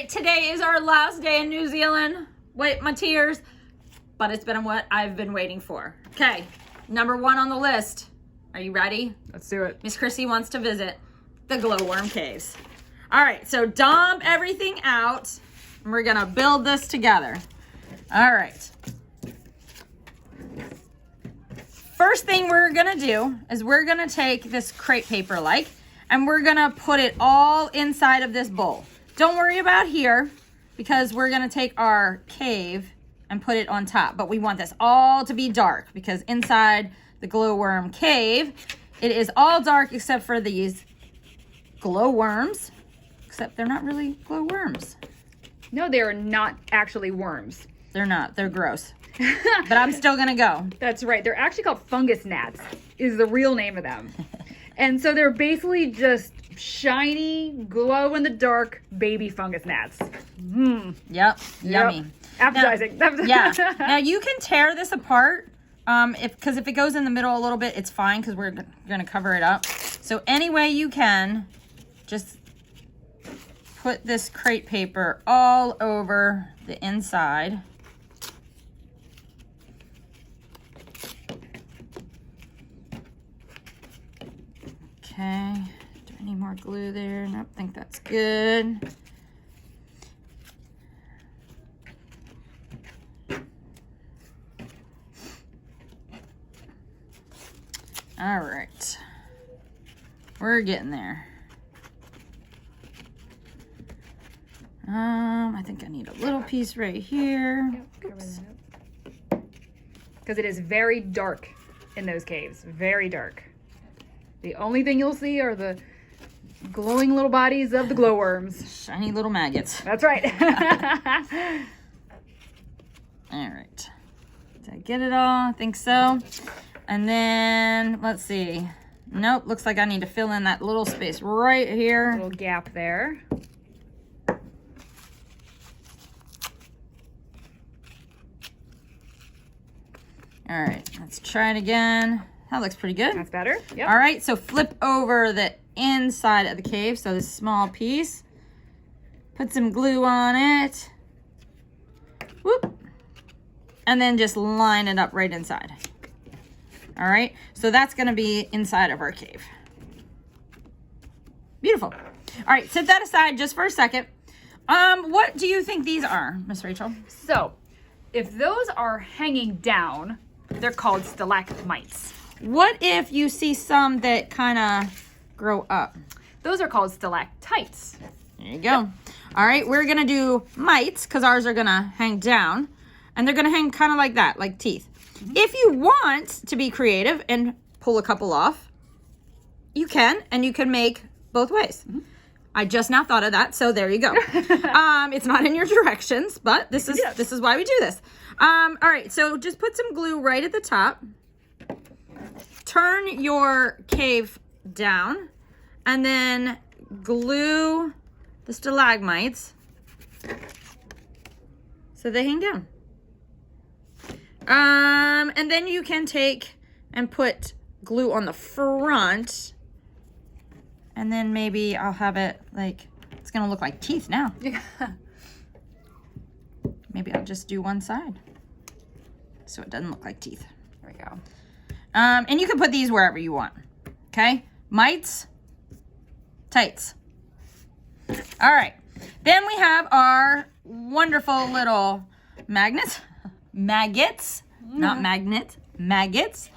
Today is our last day in New Zealand. Wait, my tears. But it's been what I've been waiting for. Okay, number 1 on the list. Are you ready? Let's do it. Miss Chrissy wants to visit the Glowworm caves. All right, so dump everything out. And we're gonna build this together. All right. First thing we're gonna do is we're gonna take this crepe paper and we're gonna put it all inside of this bowl. Don't worry about here because we're gonna take our cave and put it on top, but we want this all to be dark because inside the glowworm cave, it is all dark except for these glowworms, except they're not really glowworms. No, they are not actually worms. They're not, they're gross. But I'm still gonna go. That's right. They're actually called fungus gnats is the real name of them. And so they're basically just shiny, glow-in-the-dark baby fungus gnats. Yep, yummy. Appetizing. Yeah. Now you can tear this apart because if it goes in the middle a little bit, it's fine because we're gonna cover it up. So any way you can, just put this crepe paper all over the inside. Okay, do I need more glue there? Nope, think that's good. All right, we're getting there. I think I need a little piece right here. Because it is very dark in those caves, very dark. The only thing you'll see are the glowing little bodies of the glowworms. Shiny little maggots. That's right. All right. Did I get it all? I think so. And then, let's see. Nope, looks like I need to fill in that little space right here. Little gap there. All right, let's try it again. That looks pretty good. That's better. Yep. All right, so flip over the inside of the cave, so this small piece. Put some glue on it. Whoop. And then just line it up right inside. All right, so that's gonna be inside of our cave. Beautiful. All right, set that aside just for a second. What do you think these are, Miss Rachel? So, if those are hanging down, they're called stalagmites. What if you see some that kind of grow up? Those are called stalactites. There you go. Yep. All right, we're gonna do mites because ours are gonna hang down, and they're gonna hang kind of like that, like teeth. If you want to be creative and pull a couple off, you can, and you can make both ways. I just now thought of that, so there you go. It's not in your directions, but this is why we do this. All right, so just put some glue right at the top. Turn your cave down, and then glue the stalagmites so they hang down. And then you can take and put glue on the front, and then maybe I'll have it like, it's gonna look like teeth now. Maybe I'll just do one side so it doesn't look like teeth. There we go. And you can put these wherever you want, okay? Mites, tights. All right, then we have our wonderful little maggots, not magnet, maggots.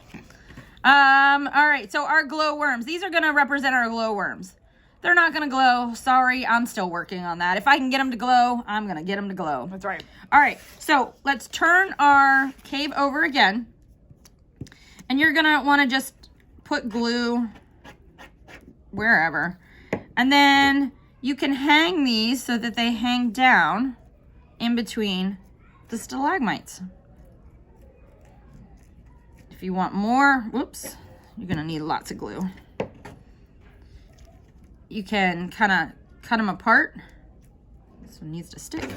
All right, so our glowworms, these are gonna represent our glowworms. They're not gonna glow, sorry, I'm still working on that. If I can get them to glow, I'm gonna get them to glow. That's right. All right, so let's turn our cave over again. And you're gonna wanna just put glue wherever. And then you can hang these so that they hang down in between the stalagmites. If you want more, whoops, you're gonna need lots of glue. You can kind of cut them apart. This one needs to stick.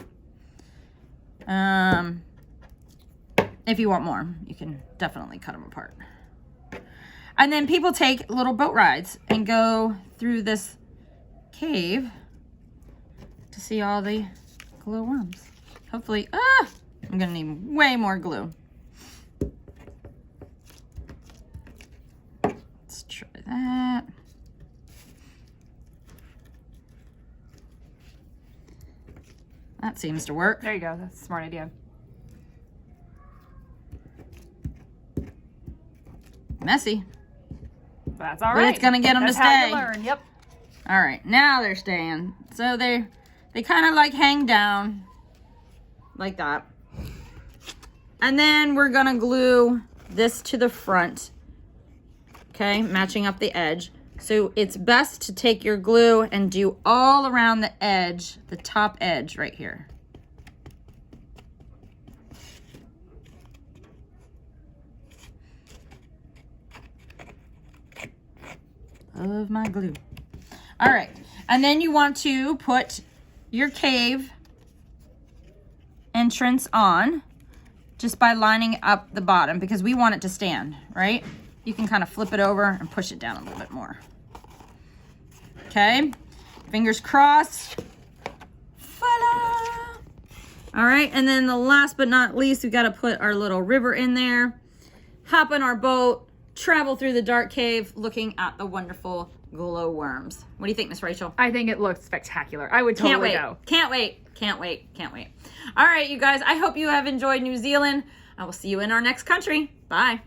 If you want more, you can definitely cut them apart. And then people take little boat rides and go through this cave to see all the glowworms. Hopefully, I'm gonna need way more glue. Let's try that. That seems to work. There you go. That's a smart idea. Messy. That's all But right. it's gonna get them That's to stay. how you learn. Yep. All right, now they're staying. So they kind of like hang down like that. And then we're gonna glue this to the front. Okay, matching up the edge. So it's best to take your glue and do all around the edge, the top edge right here. Love my glue. All right, and then you want to put your cave entrance on just by lining up the bottom because we want it to stand, right? You can kind of flip it over and push it down a little bit more. Okay, fingers crossed. Voila! All right, and then the last but not least, we got to put our little river in there, hop on our boat, travel through the dark cave looking at the wonderful glowworms. What do you think, Miss Rachel? I think it looks spectacular. I would totally go. Can't wait. Can't wait. Can't wait. All right, you guys, I hope you have enjoyed New Zealand. I will see you in our next country. Bye.